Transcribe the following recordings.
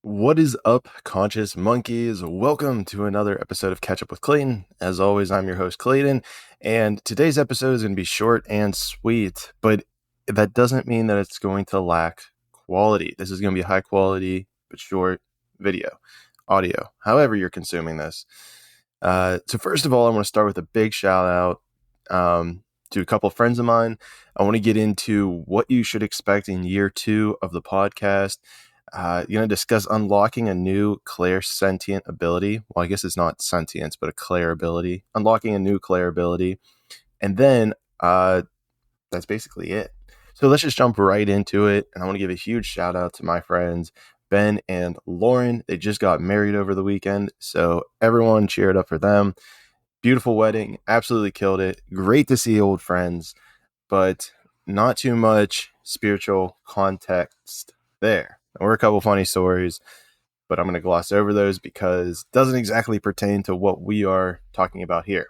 What is up, conscious monkeys? Welcome to another episode of Catch Up with Clayton. As always, I'm your host, Clayton, and today's episode is going to be short and sweet, but that doesn't mean that it's going to lack quality. This is going to be high quality, but short video, audio, however you're consuming this. So first of all, I want to start with a big shout out to a couple of friends of mine. I want to get into what you should expect in year 2 of the podcast. Going to discuss unlocking a new clair-sentient ability. Well, I guess it's not sentience, but a clair ability. Unlocking a new clair ability. And then that's basically it. So let's just jump right into it. And I want to give a huge shout out to my friends, Ben and Lauren. They just got married over the weekend. So everyone cheered up for them. Beautiful wedding. Absolutely killed it. Great to see old friends, but not too much spiritual context there. There were a couple funny stories, but I'm going to gloss over those because it doesn't exactly pertain to what we are talking about here.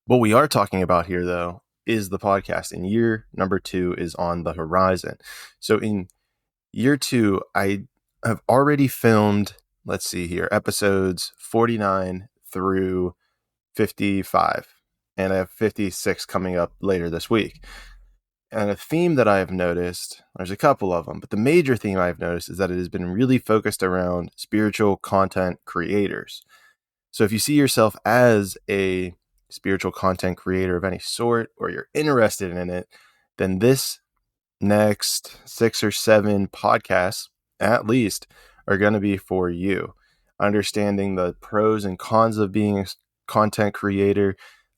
What we are talking about here, though, is the podcast. And year number 2 is on the horizon. So in year 2, I have already filmed, let's see here, episodes 49 through 55. And I have 56 coming up later this week. And a theme that I have noticed, there's a couple of them, but the major theme I've noticed is that it has been really focused around spiritual content creators. So if you see yourself as a spiritual content creator of any sort, or you're interested in it, then this next 6 or 7 podcasts, at least, are going to be for you. Understanding the pros and cons of being a content creator,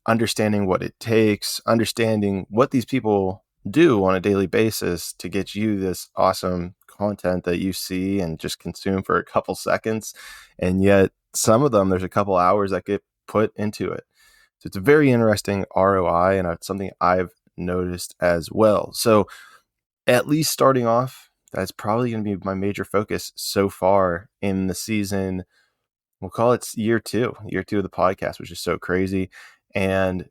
understanding what it takes, understanding what these people do on a daily basis to get you this awesome content that you see and just consume for a couple seconds. And yet some of them, there's a couple hours that get put into it. So it's a very interesting ROI, and it's something I've noticed as well. So at least starting off, that's probably going to be my major focus so far in the season. We'll call it year 2 of the podcast, which is so crazy. And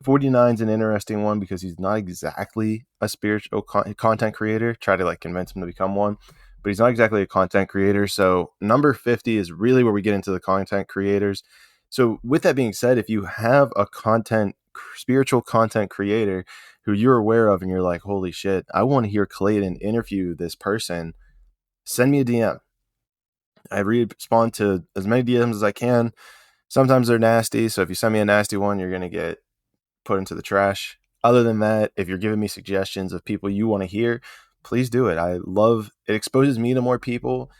49 is an interesting one because he's not exactly a spiritual content creator. Try to convince him to become one, but he's not exactly a content creator. So number 50 is really where we get into the content creators. So with that being said, if you have a spiritual content creator who you're aware of and you're like, holy shit, I want to hear Clayton interview this person, send me a DM. I respond to as many DMs as I can. Sometimes they're nasty. So if you send me a nasty one, you're going to get put into the trash. Other than that, if you're giving me suggestions of people you want to hear, please do it. I love it. Exposes me to more people,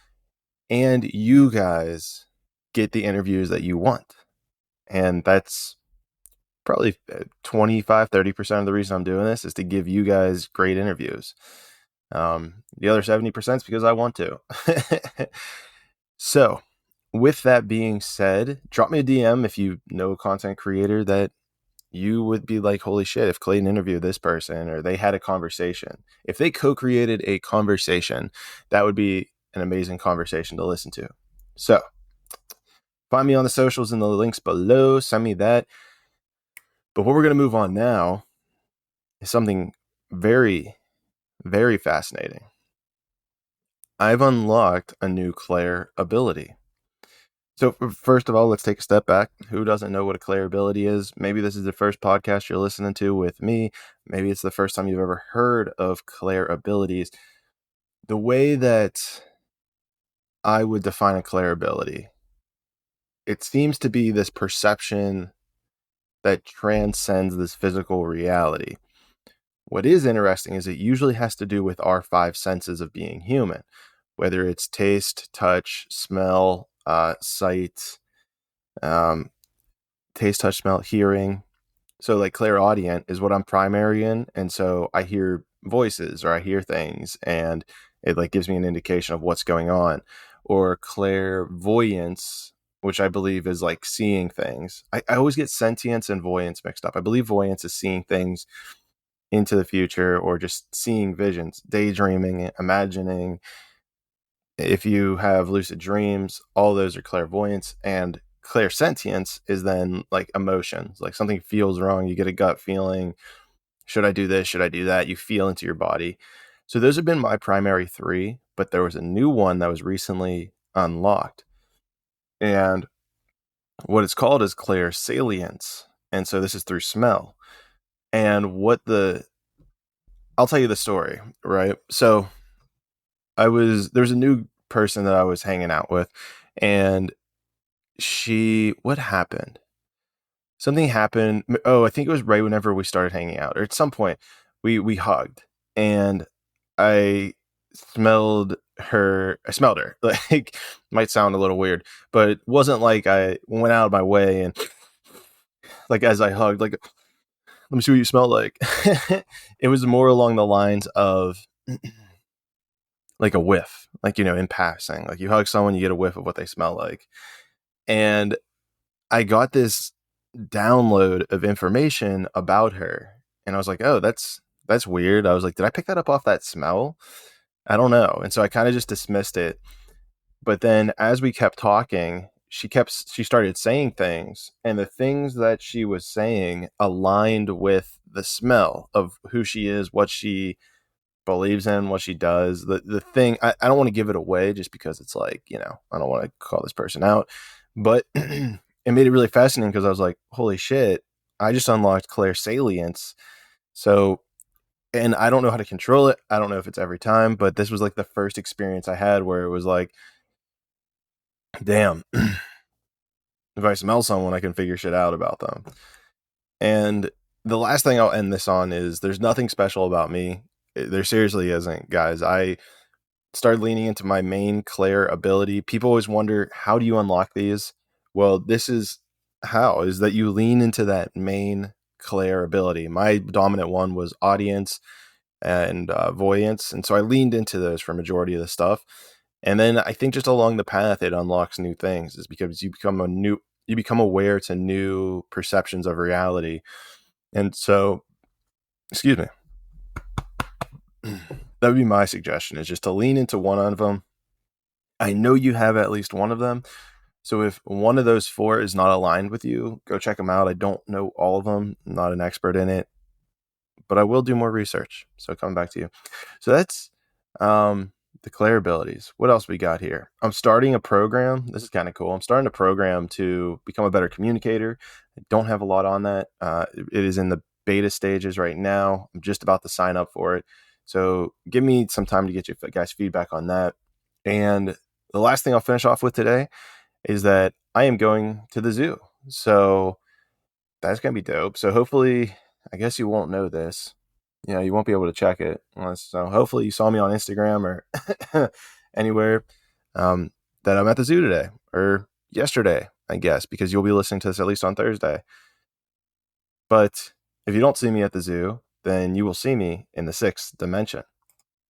and you guys get the interviews that you want. And that's probably 25-30% of the reason I'm doing this is to give you guys great interviews. The other 70% is because I want to. So with that being said, drop me a DM if you know a content creator that you would be like, holy shit, if Clayton interviewed this person or they had a conversation, if they co-created a conversation, that would be an amazing conversation to listen to. So find me on the socials in the links below. Send me that. But what we're going to move on now is something very, very fascinating. I've unlocked a new Clair-ability. So first of all, let's take a step back. Who doesn't know what a Clair-ability is? Maybe this is the first podcast you're listening to with me. Maybe it's the first time you've ever heard of Clair-abilities. The way that I would define a Clair-ability, it seems to be this perception that transcends this physical reality. What is interesting is it usually has to do with our 5 senses of being human, whether it's taste, touch, smell, sight, taste, touch, smell, hearing. So clairaudient is what I'm primary in, and so I hear voices or I hear things, and it gives me an indication of what's going on. Or clairvoyance, which I believe is seeing things. I always get sentience and voyance mixed up. I believe voyance is seeing things into the future or just seeing visions, daydreaming, imagining. If you have lucid dreams, all those are clairvoyance. And clairsentience is then emotions, something feels wrong, you get a gut feeling, should I do this, should I do that, you feel into your body. So those have been my primary three, but there was a new one that was recently unlocked. And what it's called is clairsalience. And so this is through smell. And I'll tell you the story, right? So there's a new person that I was hanging out with, and what happened? Something happened. Oh, I think it was right whenever we started hanging out, or at some point we hugged, and I I smelled her. Like, might sound a little weird, but it wasn't like I went out of my way and, like, as I hugged, like, let me see what you smell like. It was more along the lines of like a whiff, like, in passing. Like, you hug someone, you get a whiff of what they smell like. And I got this download of information about her, and I was like, oh, that's weird. I was like, did I pick that up off that smell? I don't know. And so I kind of just dismissed it. But then as we kept talking, she started saying things, and the things that she was saying aligned with the smell of who she is, what she believes in, what she does. The thing, I don't want to give it away just because it's like, I don't want to call this person out, but it made it really fascinating because I was like, holy shit, I just unlocked clairsalience. So, and I don't know how to control it. I don't know if it's every time, but this was like the first experience I had where it was like, damn, if I smell someone, I can figure shit out about them. And the last thing I'll end this on is there's nothing special about me. There seriously isn't, guys. I started leaning into my main Clair-ability. People always wonder, how do you unlock these? Well, this is how, is that you lean into that main Clair-ability. My dominant one was audience and voyance, and so I leaned into those for majority of the stuff. And then I think just along the path, it unlocks new things, is because you become aware to new perceptions of reality. And so, excuse me, that would be my suggestion, is just to lean into one of them. I know you have at least one of them. So if one of those four is not aligned with you, go check them out. I don't know all of them. I'm not an expert in it, but I will do more research. So coming back to you. So that's the Clair abilities. What else we got here? I'm starting a program. This is kind of cool. I'm starting a program to become a better communicator. I don't have a lot on that. It is in the beta stages right now. I'm just about to sign up for it. So give me some time to get you guys feedback on that. And the last thing I'll finish off with today is that I am going to the zoo. So that's going to be dope. So hopefully, I guess you won't know this. You won't be able to check it. So hopefully you saw me on Instagram or anywhere that I'm at the zoo today or yesterday, I guess, because you'll be listening to this at least on Thursday. But if you don't see me at the zoo, then you will see me in the sixth dimension.